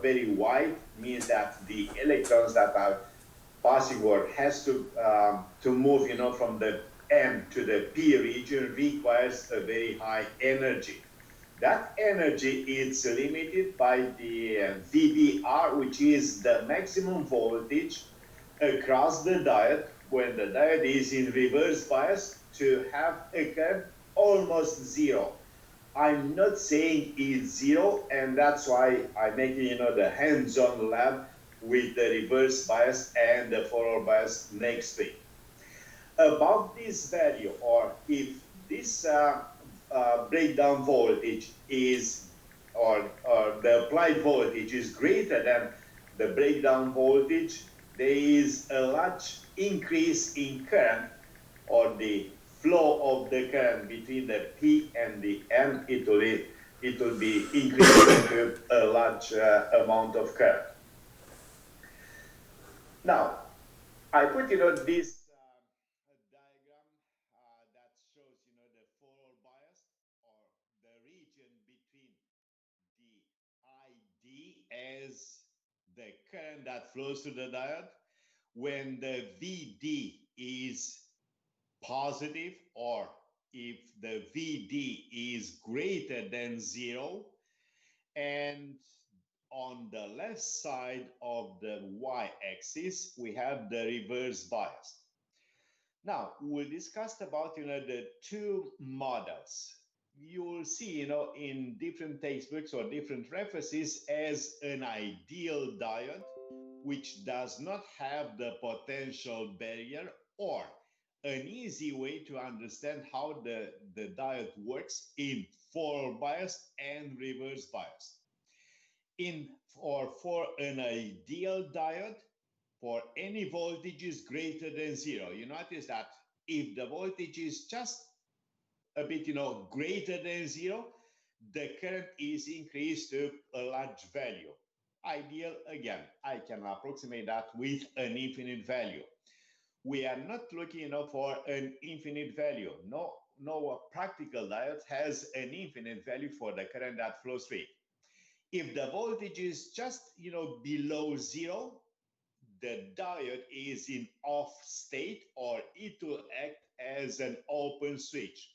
very wide, means that the electrons that are passing or has to move, from the M to the P region requires a very high energy. That energy is limited by the VDR, which is the maximum voltage across the diode when the diode is in reverse bias to have a current almost zero. I'm not saying it's zero, and that's why I'm making, the hands-on lab with the reverse bias and the forward bias next week. Above this value, or if this breakdown voltage is, or the applied voltage is greater than the breakdown voltage, there is a large increase in current, or the flow of the current between the P and the N. It will be increased to a large amount of current. Now, I put, this diagram that shows, the forward bias, or the region between the ID as the current that flows through the diode. When the VD is positive, or if the VD is greater than zero, and on the left side of the y-axis, we have the reverse bias. Now, we'll discuss about, the two models. You will see, in different textbooks or different references as an ideal diode, which does not have the potential barrier, or an easy way to understand how the diode works in forward bias and reverse bias. For an ideal diode, for any voltage is greater than zero, you notice that if the voltage is just a bit, greater than zero, the current is increased to a large value. Ideal, again, I can approximate that with an infinite value. We are not looking, for an infinite value. No practical diode has an infinite value for the current that flows through it. If the voltage is just, below zero, the diode is in off state, or it will act as an open switch.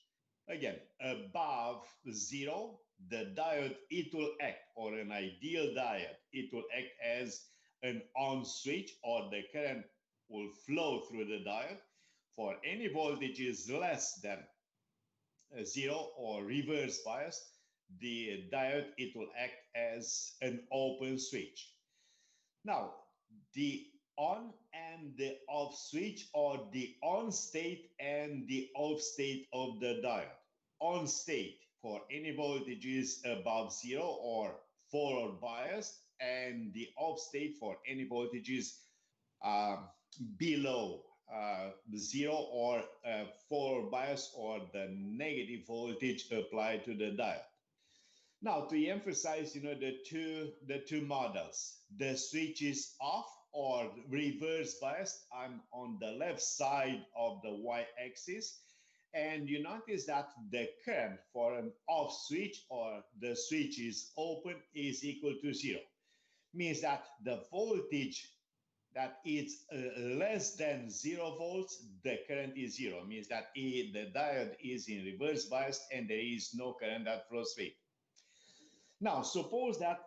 Again, above zero, the diode, it will act, or an ideal diode, it will act as an on switch, or the current will flow through the diode. For any voltages less than zero, or reverse bias, the diode, it will act as an open switch. Now, the on and the off switch, or the on state and the off state of the diode. On state for any voltages above zero, or forward bias, and the off state for any voltages below zero, or forward bias, or the negative voltage applied to the diode. Now, to emphasize, the two models, the switch is off, or reverse biased. I'm on the left side of the y-axis, and you notice that the current for an off switch, or the switch is open, is equal to zero. Means that the voltage that is less than 0 volts, the current is zero. Means that the diode is in reverse bias and there is no current that flows through it. Now, suppose that,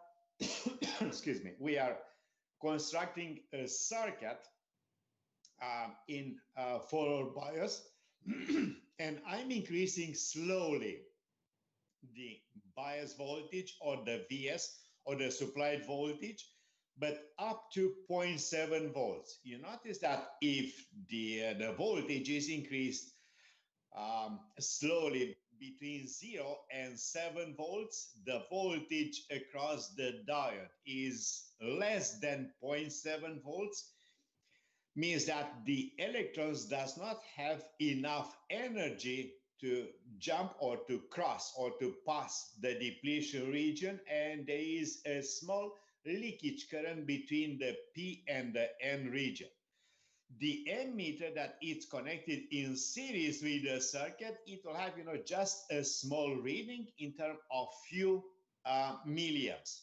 excuse me, we are constructing a circuit in forward bias, and I'm increasing slowly the bias voltage, or the VS, or the supplied voltage, but up to 0.7 volts. You notice that if the voltage is increased slowly between 0 and 7 volts, the voltage across the diode is less than 0.7 volts, means that the electrons does not have enough energy to jump, or to cross, or to pass the depletion region, and there is a small leakage current between the P and the N region. The ammeter that is connected in series with the circuit, it will have, just a small reading in terms of few milliamps.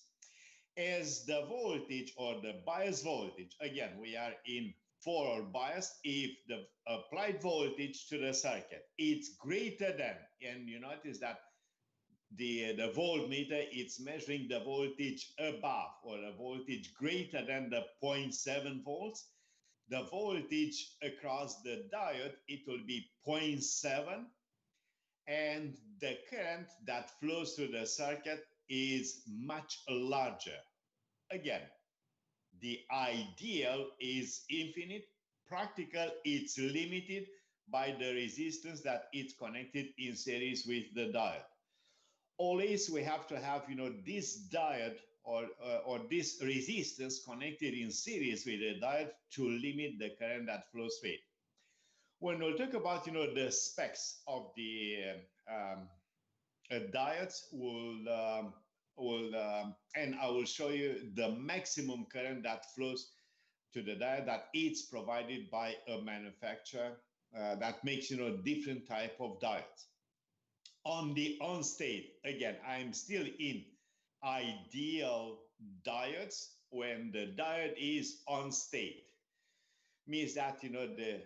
as the voltage or the bias voltage, again, we are in forward bias, if the applied voltage to the circuit, it's greater than, and you notice that the voltmeter, it's measuring the voltage above or a voltage greater than the 0.7 volts. The voltage across the diode, it will be 0.7, and the current that flows through the circuit is much larger. Again, the ideal is infinite. Practical, it's limited by the resistance that it's connected in series with the diode. Always we have to have, this diode or this resistance connected in series with the diode to limit the current that flows through it. When we'll talk about, the specs of the diodes, and I will show you the maximum current that flows to the diode that is provided by a manufacturer that makes, different type of diodes. On the on state, again, I'm still in ideal diodes. When the diode is on state, means that, the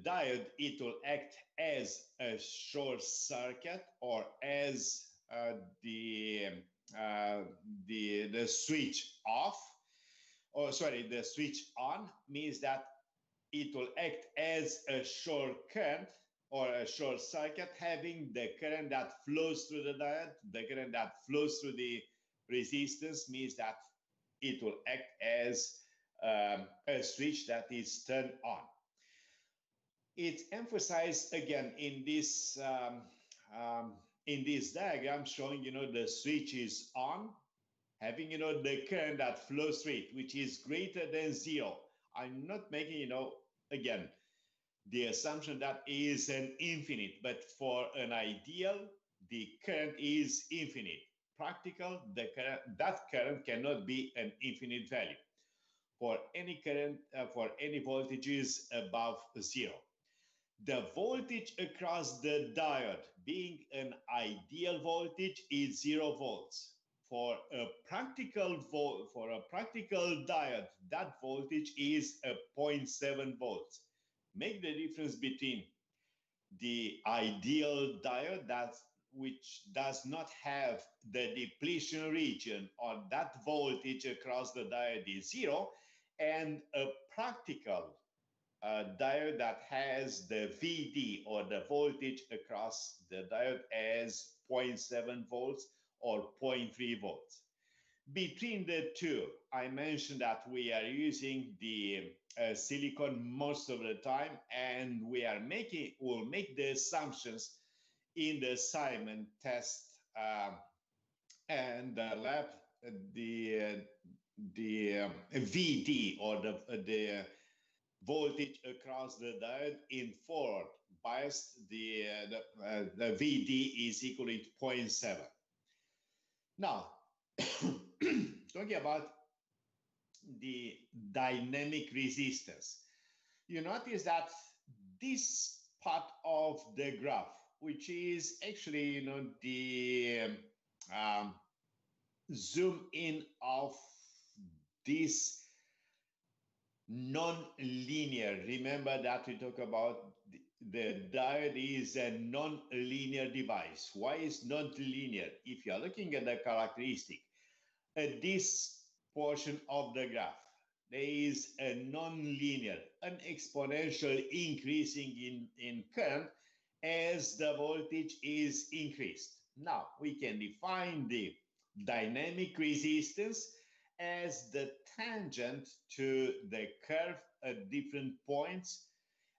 diode, it will act as a short circuit or as the switch off, or sorry, the switch on, means that it will act as a short current or a short circuit, having the current that flows through the diode, the current that flows through the resistance, means that it will act as a switch that is turned on. It's emphasized again in this diagram showing, the switch is on, having, the current that flows through it, which is greater than 0. I'm not making, again, the assumption that is an infinite, but for an ideal, the current is infinite. Practical, that current cannot be an infinite value for any current, for any voltages above 0. The voltage across the diode, being an ideal voltage, is 0 volts. For a practical diode, that voltage is a 0.7 volts. Make the difference between the ideal diode, which does not have the depletion region, or that voltage across the diode is 0, and a practical diode that has the VD, or the voltage across the diode, as 0.7 volts or 0.3 volts. Between the two, I mentioned that we are using the silicon most of the time, and we'll make the assumptions in the assignment test and the lab, the VD, or the voltage across the diode in forward bias, the VD is equal to 0.7. Now, talking about the dynamic resistance, you notice that this part of the graph, which is actually, the zoom in of this non-linear. Remember that we talk about the diode is a non-linear device. Why is non-linear? If you are looking at the characteristic, at this portion of the graph, there is a non-linear, an exponential increasing in current as the voltage is increased. Now, we can define the dynamic resistance as the tangent to the curve at different points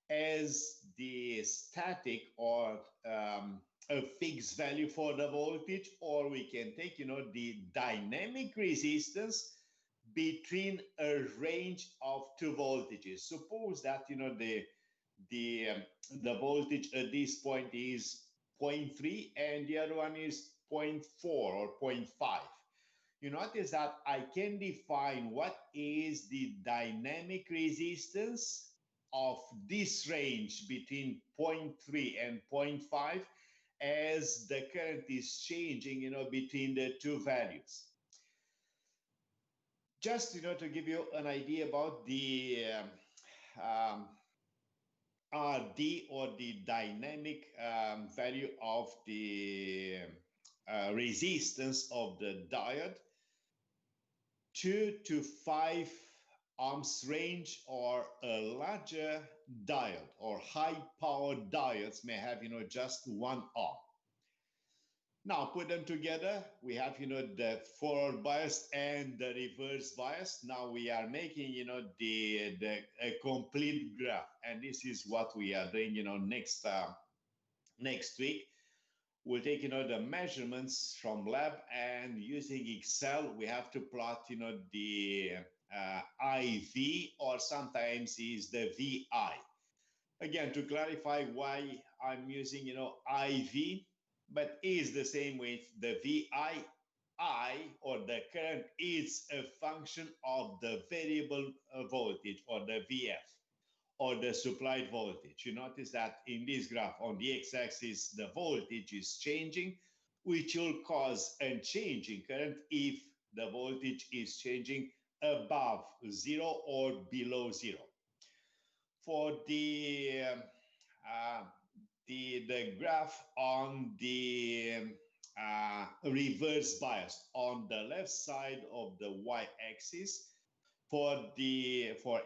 as the static or a fixed value for the voltage, or we can take, the dynamic resistance between a range of two voltages. Suppose that, the voltage at this point is 0.3 and the other one is 0.4 or 0.5. You notice that I can define what is the dynamic resistance of this range between 0.3 and 0.5 as the current is changing, between the two values. just, to give you an idea about the um, RD, or the dynamic value of the resistance of the diode, 2 to 5 ohms range or a larger diode or high power diodes may have, just 1 ohm. Now put them together, we have, the forward bias and the reverse bias. Now we are making, a complete graph, and this is what we are doing, next week. We'll take, the measurements from lab, and using Excel, we have to plot, the IV, or sometimes is the VI. Again, to clarify why I'm using, IV, but is the same with the VI. Or the current, is a function of the variable voltage, or the VF, or the supplied voltage. You notice that in this graph on the x-axis, the voltage is changing, which will cause a change in current if the voltage is changing above 0 or below 0. For the graph on the reverse bias on the left side of the y-axis, for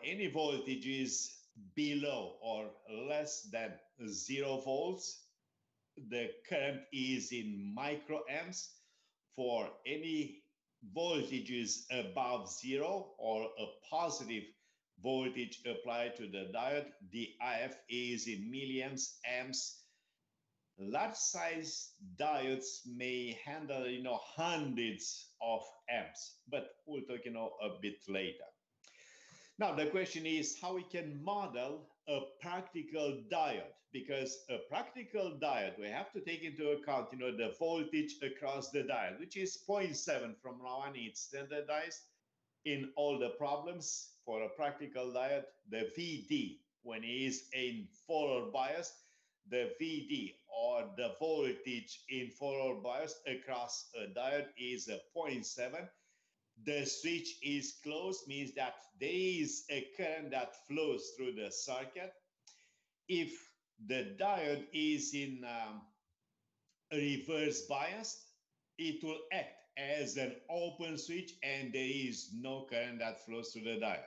any voltages below or less than 0 volts, the current is in microamps. For any voltages above 0 or a positive voltage applied to the diode, the IF is in milliamps, amps. Large size diodes may handle, hundreds of amps, but we'll talk, a bit later. Now, the question is how we can model a practical diode, because a practical diode, we have to take into account, the voltage across the diode, which is 0.7 from now on. It's standardized in all the problems. For a practical diode, the VD, when it is in forward bias, the VD, or the voltage in forward bias across a diode, is a 0.7. The switch is closed, means that there is a current that flows through the circuit. If the diode is in reverse bias, it will act as an open switch, and there is no current that flows through the diode.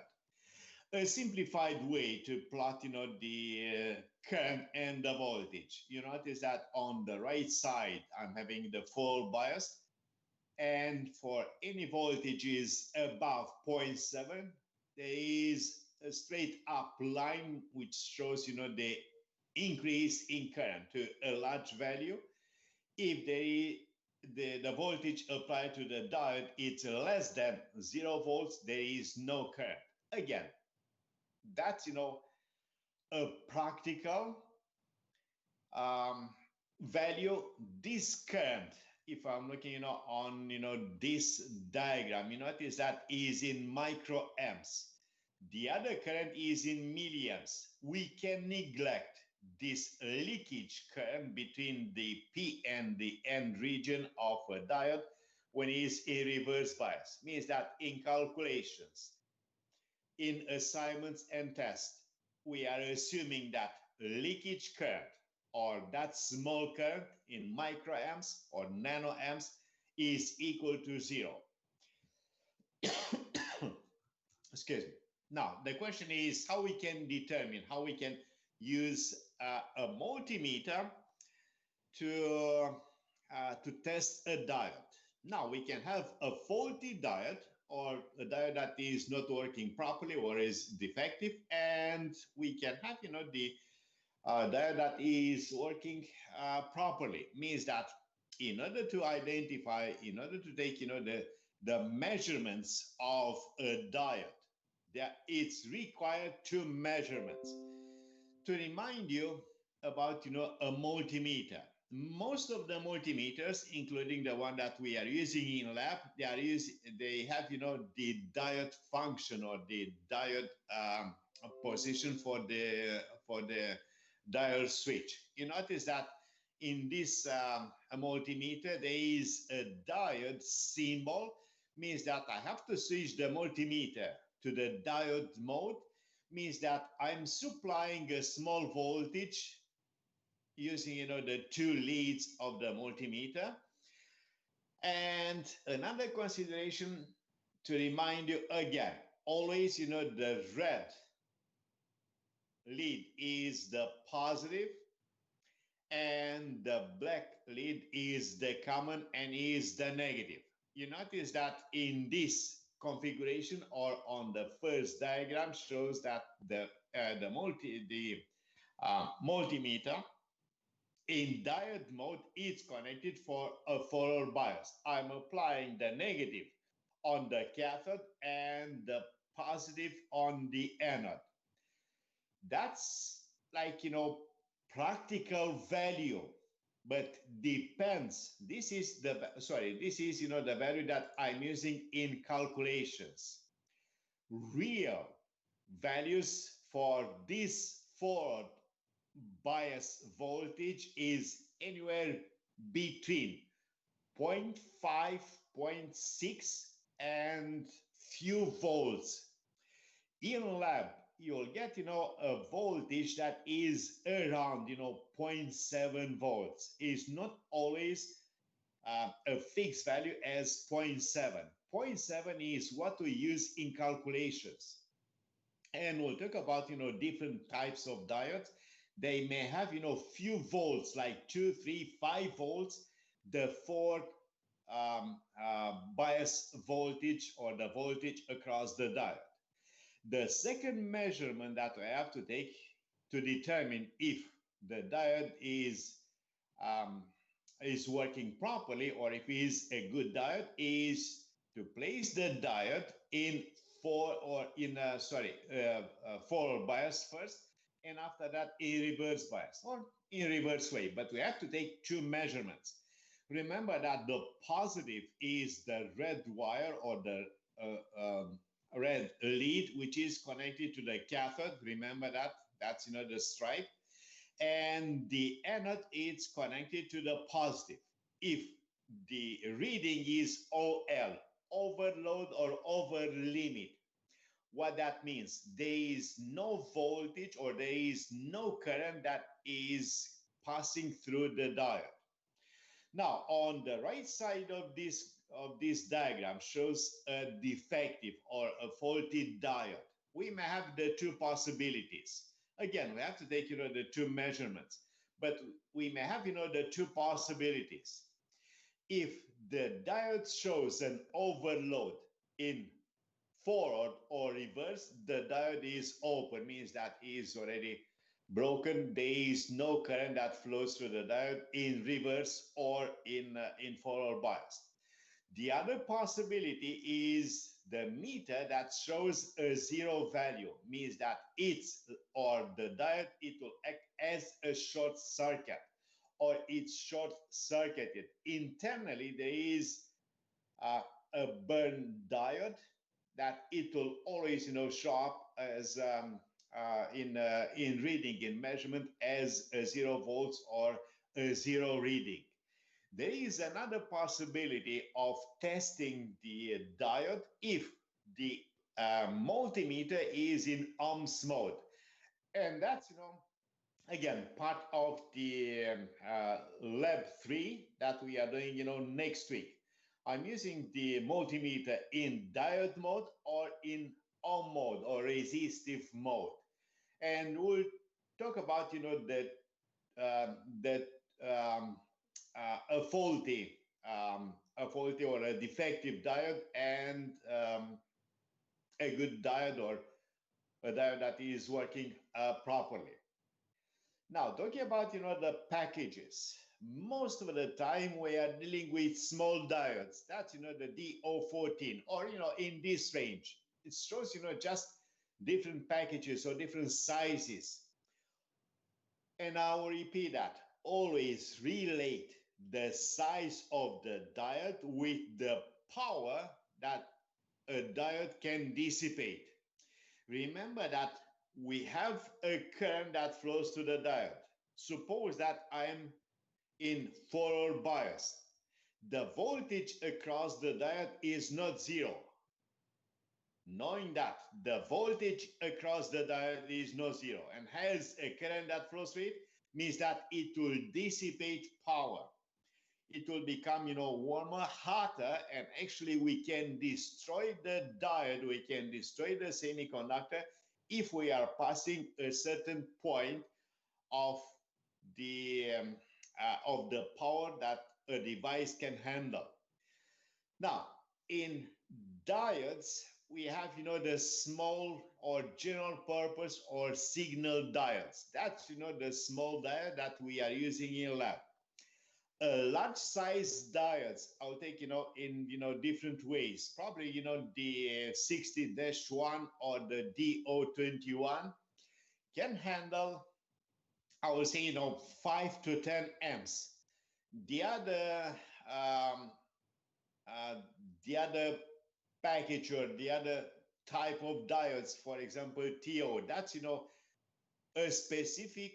A simplified way to plot, the current and the voltage. You notice that on the right side, I'm having the forward bias. And for any voltages above 0.7, there is a straight up line which shows, the increase in current to a large value. If the voltage applied to the diode is less than 0 volts, there is no current. Again, that's, a practical value. This current, if I'm looking, on, this diagram, you notice that is in microamps. The other current is in milliamps. We can neglect this leakage current between the P and the N region of a diode when it is in reverse bias. Means that in calculations, in assignments and tests, we are assuming that leakage current, or that small current in microamps or nanoamps, is equal to 0. Excuse me. Now, the question is how we can determine, how we can use a multimeter to test a diode. Now, we can have a faulty diode, or a diode that is not working properly or is defective, and we can have, the diode that is working properly. Means that in order to identify, in order to take, the measurements of a diode, it's required 2 measurements. To remind you about, a multimeter. Most of the multimeters, including the one that we are using in lab, they have, the diode function, or the diode position for the diode switch. You notice that in this multimeter, there is a diode symbol means that I have to switch the multimeter to the diode mode, means that I'm supplying a small voltage using, the two leads of the multimeter. And another consideration to remind you again, always, the red lead is the positive and the black lead is the common and is the negative. You notice that in this configuration or on the first diagram shows that the multimeter in diode mode is connected for a forward bias. I'm applying the negative on the cathode and the positive on the anode. That's like, practical value, but depends. This is the value that I'm using in calculations. Real values for this forward bias voltage is anywhere between 0.5, 0.6 and few volts. In lab, you'll get, a voltage that is around, 0.7 volts. It's not always a fixed value as 0.7. 0.7 is what we use in calculations. And we'll talk about, different types of diodes. They may have, few volts, like 2, 3, 5 volts, the forward bias voltage or the voltage across the diode. The second measurement that we have to take to determine if the diode is working properly or if it is a good diode is to place the diode in forward bias first, and after that in reverse bias or in reverse way. But we have to take two measurements. Remember that the positive is the red wire or the red lead, which is connected to the cathode. Remember that, that's, the stripe. And the anode is connected to the positive. If the reading is OL, overload or over limit, what that means, there is no voltage or there is no current that is passing through the diode. Now, on the right side of this diagram shows a defective or a faulty diode. We may have the two possibilities. Again, we have to take, the two measurements, but we may have, the two possibilities. If the diode shows an overload in forward or reverse, the diode is open, means that it is already broken. There is no current that flows through the diode in reverse or in forward bias. The other possibility is the meter that shows a zero value, means that the diode, it will act as a short circuit or it's short circuited. Internally, there is a burn diode that it will always, show up as in reading, in measurement as a 0 volts or a 0 reading. There is another possibility of testing the diode if the multimeter is in ohms mode. And that's, again, part of the lab 3 that we are doing, next week. I'm using the multimeter in diode mode or in ohm mode or resistive mode. And we'll talk about, a faulty or a defective diode and a good diode or a diode that is working properly. Now, talking about, the packages. Most of the time we are dealing with small diodes. That's, the DO14 or, in this range. It shows, just different packages or different sizes. And I will repeat that. Always relate the size of the diode with the power that a diode can dissipate. Remember that we have a current that flows to the diode. Suppose that I'm in forward bias. the voltage across the diode is not zero. Knowing that the voltage across the diode is not zero and has a current that flows through it, means that it will dissipate power. It will become, warmer, hotter, and actually we can destroy the diode, we can destroy the semiconductor if we are passing a certain point of the power that a device can handle. Now, in diodes, we have, the small or general purpose or signal diodes. That's, the small diode that we are using in lab. Large size diodes, I'll take, in, different ways. Probably, the 60-1 or the DO21 can handle, I would say, 5 to 10 amps. The other package or the other type of diodes, for example, TO, that's, a specific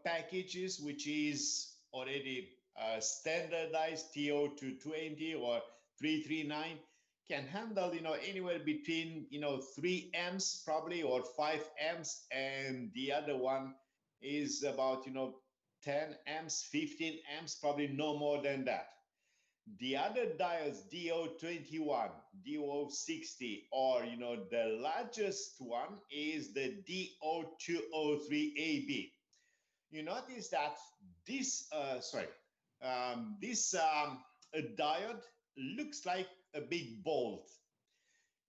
packages which is already standardized. TO220 or 339 can handle, anywhere between, 3 amps probably or 5 amps, and the other one is about, 10 amps, 15 amps, probably no more than that. The other diodes, DO21, DO60, or, the largest one is the DO203AB. You notice that this, diode looks like a big bolt.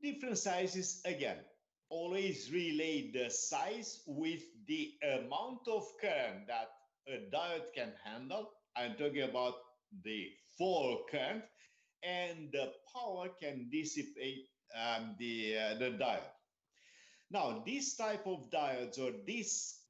Different sizes, again, always relate the size with the amount of current that a diode can handle. I'm talking about the full current, and the power can dissipate the diode. Now, this type of diodes or this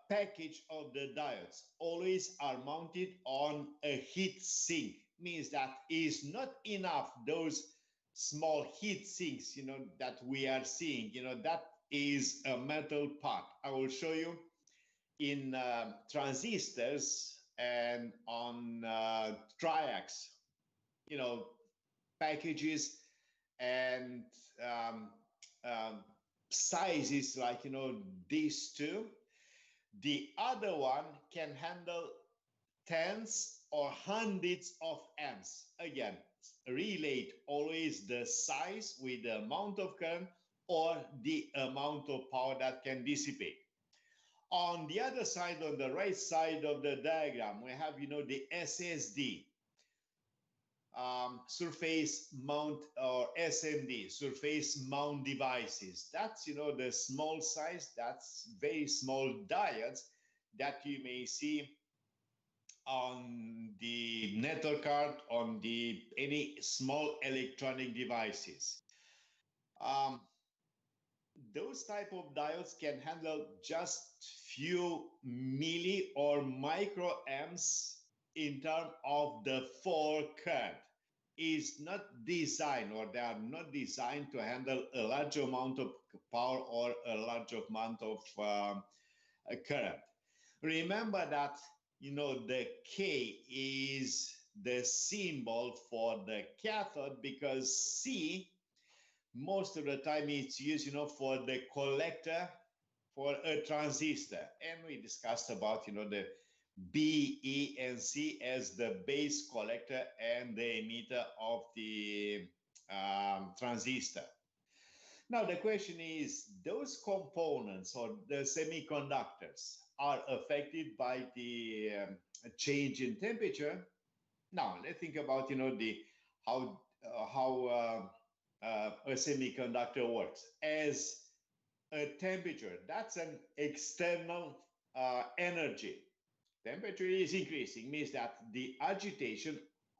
package of the diodes always are mounted on a heat sink. Means that is not enough those small heat sinks, that we are seeing, that is a metal part. I will show you in transistors and on triacs, packages and sizes like, these two. The other one can handle tens or hundreds of amps. Again, relate always the size with the amount of current or the amount of power that can dissipate. On the other side, on the right side of the diagram, we have, the SSD, surface mount, or SMD, surface mount devices. That's, the small size, that's very small diodes that you may see on the network card, on any small electronic devices. Those type of diodes can handle just few milli or microamps in terms of the full current. Is not designed, or they are not designed to handle a large amount of power or a large amount of current. Remember that, the K is the symbol for the cathode, because C, most of the time it's used, for the collector for a transistor. And we discussed about, the B, E, and C as the base collector and the emitter of the transistor. Now the question is, those components or the semiconductors are affected by the change in temperature. Now let's think about, how a semiconductor works. As a temperature, that's an external energy. Temperature is increasing, means that the agitation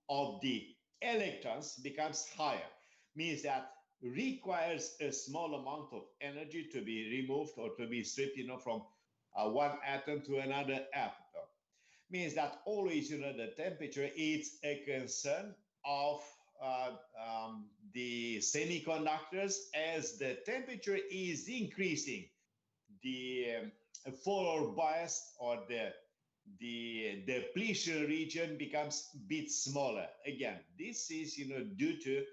of the electrons becomes higher, means that requires a small amount of energy to be removed or to be stripped, from one atom to another atom. Means that always, the temperature is a concern of the semiconductors. As the temperature is increasing, the forward bias or the the depletion region becomes a bit smaller. Again, this is due to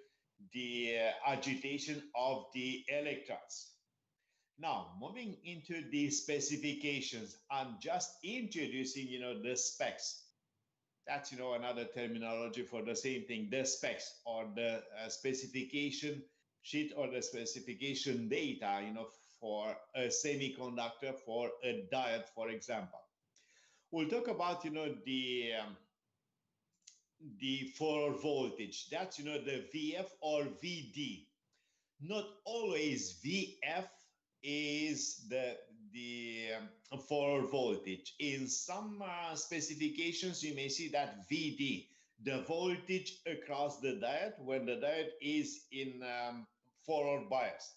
the agitation of the electrons. Now, moving into the specifications, I'm just introducing the specs. That's another terminology for the same thing, the specs, or the specification sheet, or the specification data for a semiconductor, for a diode, for example. We'll talk about the forward voltage. That's the VF or VD. Not always VF is the forward voltage. In some specifications, you may see that VD, the voltage across the diode when the diode is in forward bias.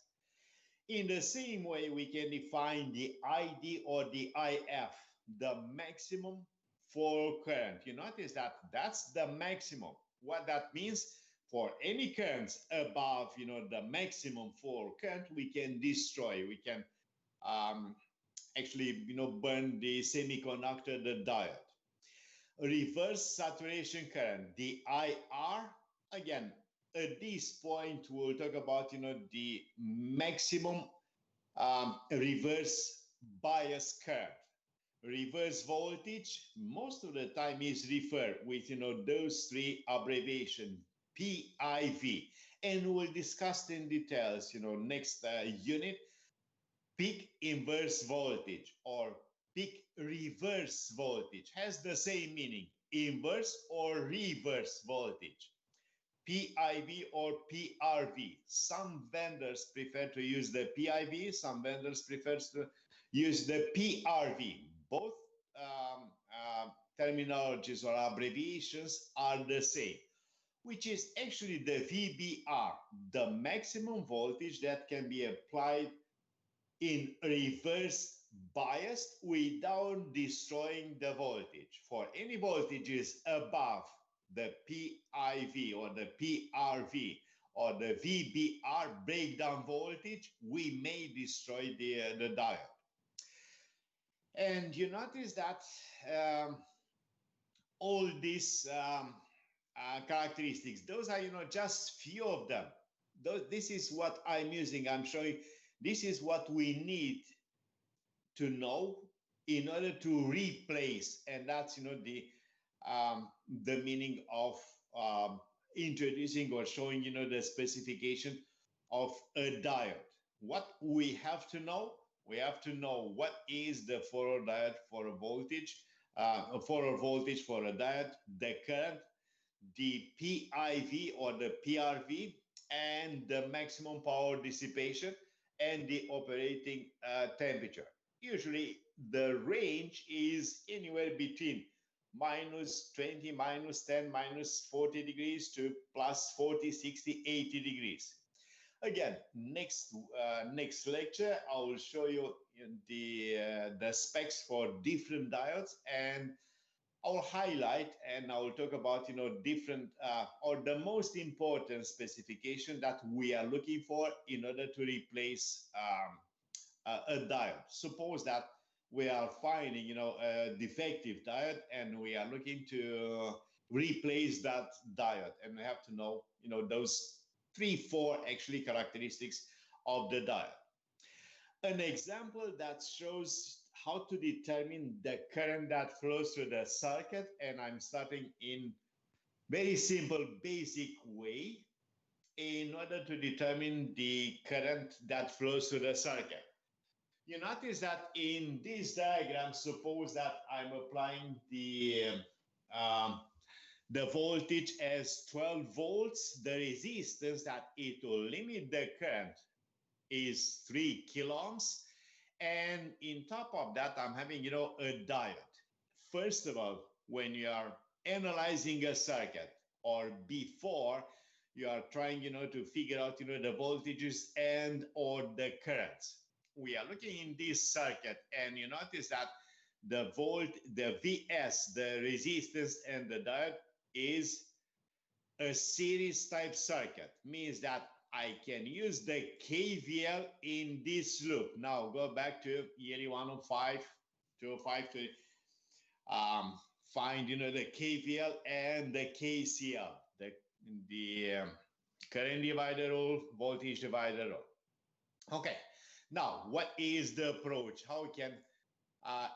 In the same way, we can define the ID or the IF, the maximum forward current. You notice that that's the maximum. What that means, for any currents above the maximum forward current, we can destroy, we can actually burn the semiconductor, the diode. Reverse saturation current, the IR, again, at this point we'll talk about the maximum reverse bias current. Reverse voltage most of the time is referred with those three abbreviations, PIV, and we'll discuss in details next unit. Peak inverse voltage or peak reverse voltage has the same meaning, inverse or reverse voltage. PIV or PRV. Some vendors prefer to use the PIV, some vendors prefer to use the PRV. Both terminologies or abbreviations are the same, which is actually the VBR, the maximum voltage that can be applied in reverse bias without destroying the voltage. For any voltages above the PIV or the PRV or the VBR breakdown voltage, we may destroy the diode. And you notice that all these characteristics, those are just few of them. This is what I'm using. I'm showing this is what we need to know in order to replace, and that's the meaning of introducing or showing the specification of a diode. What we have to know, what is the forward diode for a voltage, forward voltage for a diode, the current, the PIV or the PRV, and the maximum power dissipation, and the operating temperature. Usually the range is anywhere between -20, -10, -40 degrees to +40, 60, 80 degrees. Again, next lecture, I will show you the specs for different diodes, and I'll highlight and I will talk about different or the most important specification that we are looking for in order to replace a diode. Suppose that we are finding a defective diode and we are looking to replace that diode, and we have to know those 3-4 actually characteristics of the diode. An example that shows how to determine the current that flows through the circuit, and I'm starting in very simple basic way in order to determine the current that flows through the circuit. You notice that in this diagram, suppose that I'm applying the voltage as 12 volts, the resistance that it will limit the current is 3 kilo ohms. And in top of that, I'm having, a diode. First of all, when you are analyzing a circuit, or before you are trying, to figure out, the voltages and or the currents, we are looking in this circuit, and you notice that the VS, the resistance, and the diode is a series type circuit. Means that I can use the KVL in this loop. Now go back to ELE 105, 205, find, you know, the KVL and the KCL, the current divider rule, voltage divider rule. Okay, now what is the approach? How we can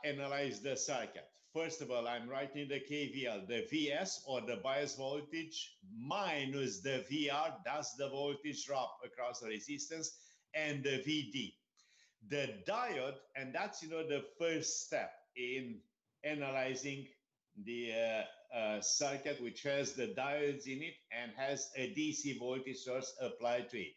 analyze the circuit? First of all, I'm writing the KVL, the VS or the bias voltage minus the VR, that's the voltage drop across the resistance, and the VD. The diode, and that's, you know, the first step in analyzing the circuit, which has the diodes in it and has a DC voltage source applied to it,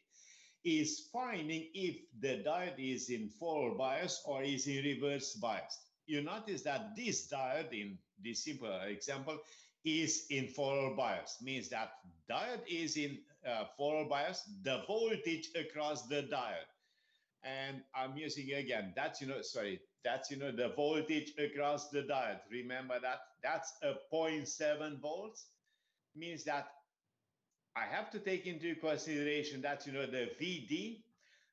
is finding if the diode is in forward bias or is in reverse bias. You notice that this diode, in this simple example, is in forward bias, means that diode is in forward bias, the voltage across the diode. And I'm using again, that's, you know, sorry, that's, you know, the voltage across the diode. Remember that? That's a 0.7 volts, means that I have to take into consideration that, you know, the VD,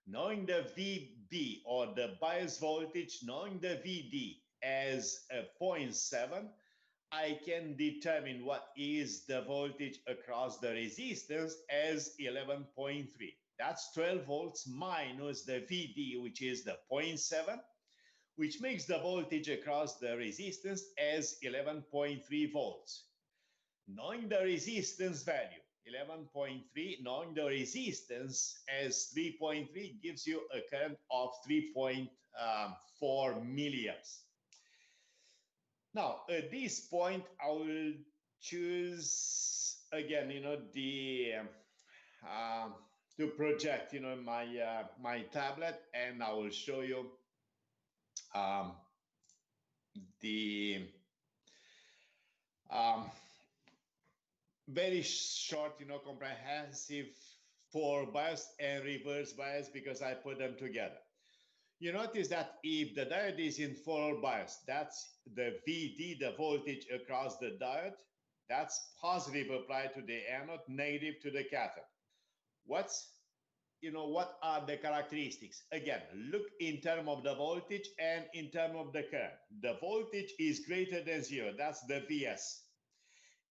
knowing the VB or the bias voltage, knowing the VD as a 0.7, I can determine what is the voltage across the resistance as 11.3. That's 12 volts minus the VD, which is the 0.7, which makes the voltage across the resistance as 11.3 volts. Knowing the resistance value, 11.3, knowing the resistance as 3.3 gives you a current of 3.4 milliamps. Now, at this point, I will choose again, you know, the to project, you know, my my tablet, and I will show you the very short, you know, comprehensive forward bias and reverse bias, because I put them together. You notice that if the diode is in forward bias, that's the VD, the voltage across the diode, that's positive applied to the anode, negative to the cathode. What's, you know, what are the characteristics? Again, look in terms of the voltage and in terms of the current. The voltage is greater than 0, that's the VS.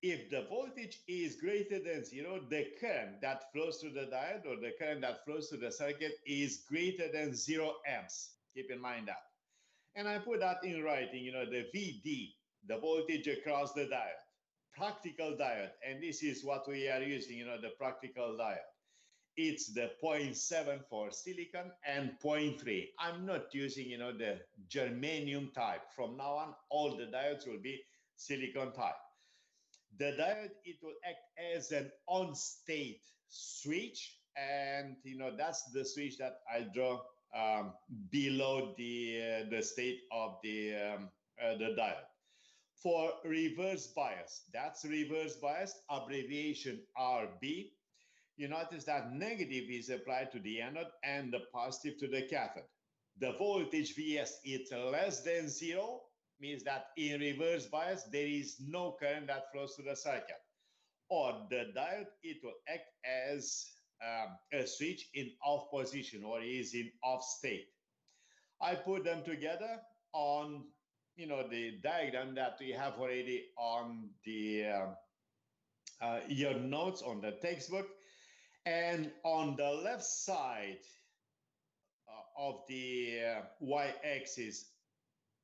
If the voltage is greater than 0, the current that flows through the diode or the current that flows through the circuit is greater than 0 amps. Keep in mind that. And I put that in writing, you know, the VD, the voltage across the diode, practical diode. And this is what we are using, you know, the practical diode. It's the 0.7 for silicon and 0.3. I'm not using, you know, the germanium type. From now on, all the diodes will be silicon type. The diode, it will act as an on-state switch, and, you know, that's the switch that I draw below the state of the diode. For reverse bias, that's reverse bias, abbreviation RB. You notice that negative is applied to the anode and the positive to the cathode. The voltage VS is less than 0, means that in reverse bias, there is no current that flows through the circuit. Or the diode, it will act as a switch in off position, or is in off state. I put them together on, you know, the diagram that we have already on the your notes on the textbook. And on the left side of the y-axis,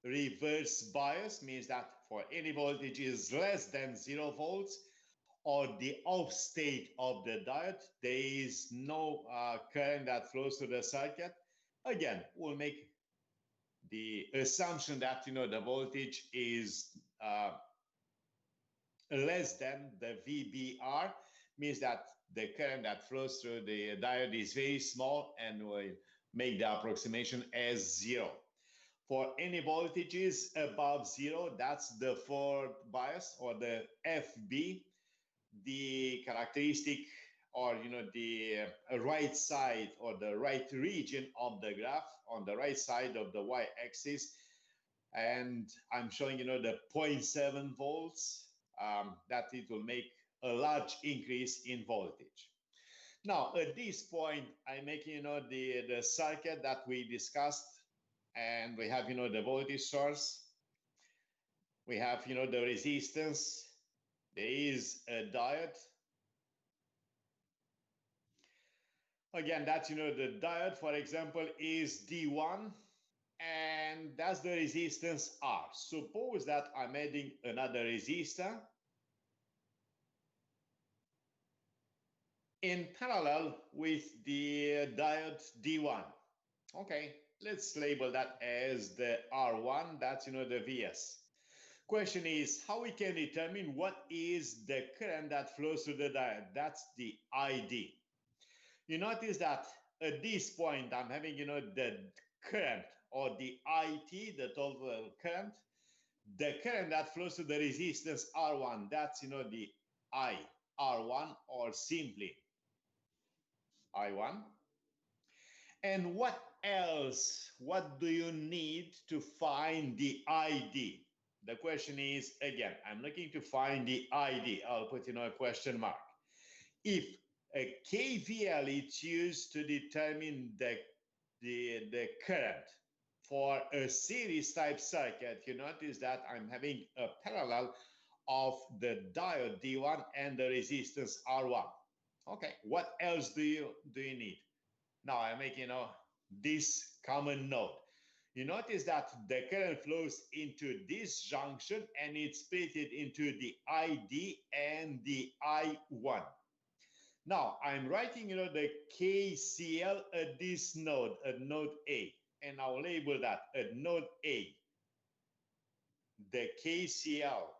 reverse bias means that for any voltage is less than 0 volts, or the off state of the diode, there is no current that flows through the circuit. Again, we'll make the assumption that, you know, the voltage is less than the VBR, means that the current that flows through the diode is very small, and we'll make the approximation as 0. For any voltages above 0, that's the forward bias or the FB. The characteristic, or, you know, the right side or the right region of the graph, on the right side of the y-axis, and I'm showing, you know, the 0.7 volts, that it will make a large increase in voltage. Now, at this point, I'm making, you know, the circuit that we discussed, and we have, you know, the voltage source. We have, the resistance. There is a diode. Again, that's, the diode, for example, is D1, and that's the resistance R. Suppose that I'm adding another resistor in parallel with the diode D1. Okay, let's label that as the R1, that's, the Vs. Question is, how we can determine what is the current that flows through the diode? That's the ID. You notice that at this point, I'm having, the current or the IT, the total current. The current that flows through the resistance R1, that's, the I, R1, or simply I1. And what else? What do you need to find the ID? The question is, again, I'm looking to find the ID. I'll put, a question mark. If a KVL is used to determine the current for a series type circuit, you notice that I'm having a parallel of the diode D1 and the resistance R1. Okay, what else do you need? Now I'm making, this common node. You notice that the current flows into this junction and it's split into the ID and the I1. Now I'm writing, the KCL at this node, at node A, and I'll label that at node A. The KCL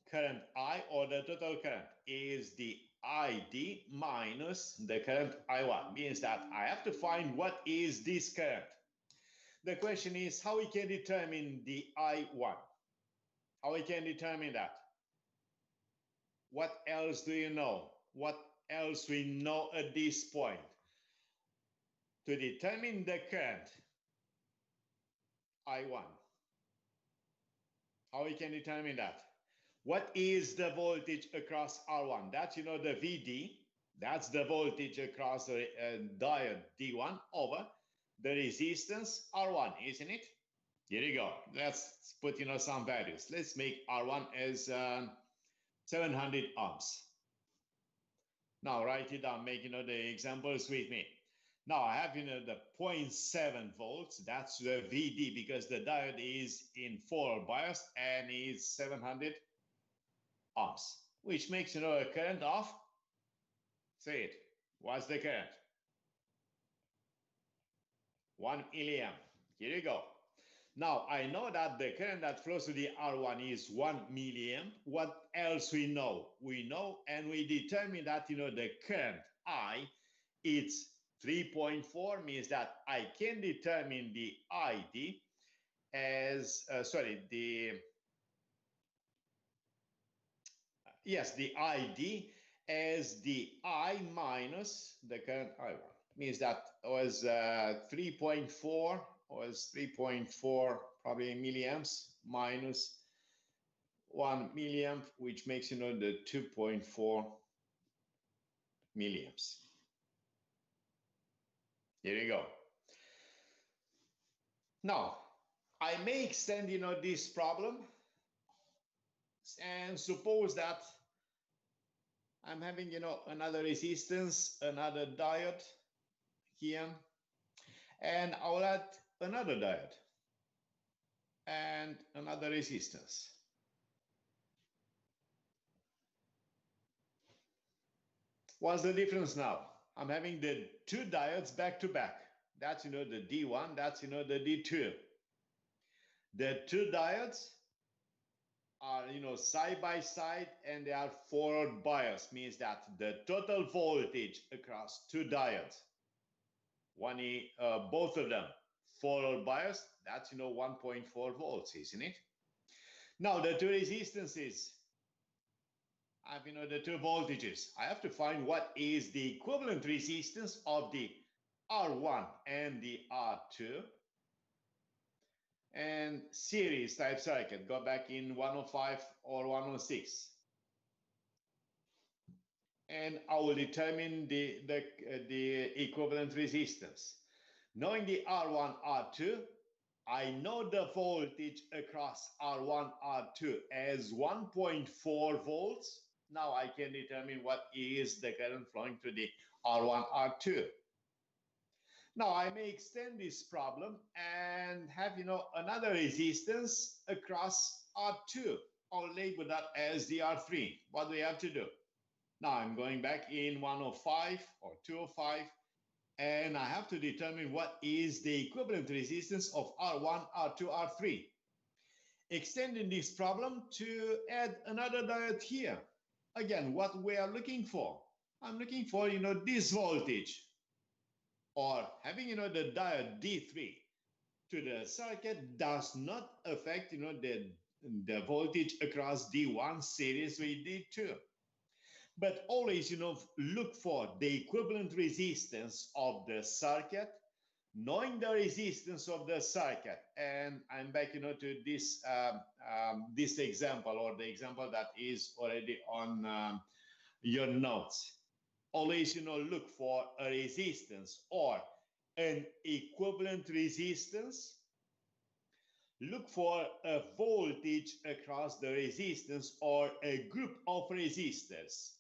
current I, or the total current, is the ID minus the current I1. Means that I have to find what is this current. The question is how we can determine the I1. How we can determine that. What else do you know? What else we know at this point? To determine the current, I1. How we can determine that? What is the voltage across R1? That's, the VD. That's the voltage across the diode D1 over the resistance R1, isn't it? Here you go. Let's put, some values. Let's make R1 as 700 ohms. Now write it down, make, the examples with me. Now I have, the 0.7 volts. That's the VD because the diode is in forward bias and is 700 ohms, which makes, a current of, say it, what's the current? 1 milliamp. Here you go. Now I know that the current that flows to the R1 is 1 milliamp. What else we know? We know and we determine that, the current I, it's 3.4, means that I can determine the ID as, the ID as the I minus the current I1. Means that was 3.4, probably milliamps minus 1 milliamp, which makes, the 2.4 milliamps. Here you go. Now, I may extend, this problem and suppose that I'm having, another resistance, another diode here, and I'll add another diode and another resistance. What's the difference now? I'm having the two diodes back to back. That's, the D1, that's, the D2. The two diodes are, side by side and they are forward bias, means that the total voltage across two diodes, both of them forward bias, that's, 1.4 volts, isn't it? Now the two resistances, I have, the two voltages. I have to find what is the equivalent resistance of the R1 and the R2. And series type circuit, go back in 105 or 106. And I will determine the equivalent resistance. Knowing the R1, R2, I know the voltage across R1, R2 as 1.4 volts. Now I can determine what is the current flowing through the R1, R2. Now I may extend this problem and have, another resistance across R2. I'll label that as the R3. What do we have to do? Now I'm going back in 105 or 205, and I have to determine what is the equivalent resistance of R1, R2, R3. Extending this problem to add another diode here. Again, what we are looking for? I'm looking for, this voltage, or having, the diode D3 to the circuit does not affect, the voltage across D1 series with D2. But always, look for the equivalent resistance of the circuit, knowing the resistance of the circuit. And I'm back, to this, this example, or the example that is already on your notes. Always, look for a resistance or an equivalent resistance. Look for a voltage across the resistance or a group of resistors.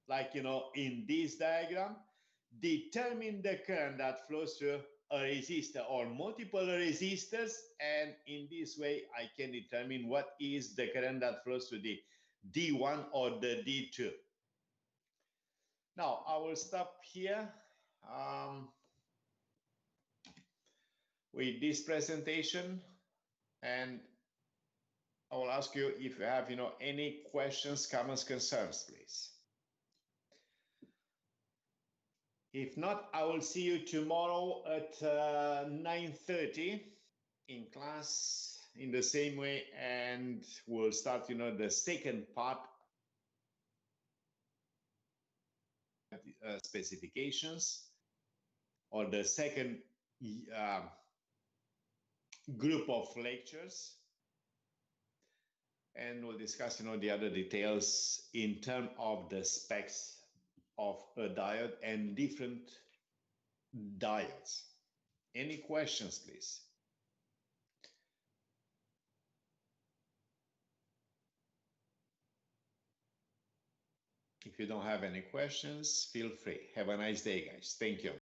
Like, in this diagram, determine the current that flows through a resistor or multiple resistors. And in this way, I can determine what is the current that flows through the D1 or the D2. Now, I will stop here with this presentation, and I will ask you if you have, any questions, comments, concerns, please. If not, I will see you tomorrow at 9:30 in class in the same way, and we'll start, the second part, specifications, or the second group of lectures, and we'll discuss, the other details in terms of the specs of a diode and different diodes. Any questions, please? If you don't have any questions, feel free. Have a nice day, guys. Thank you.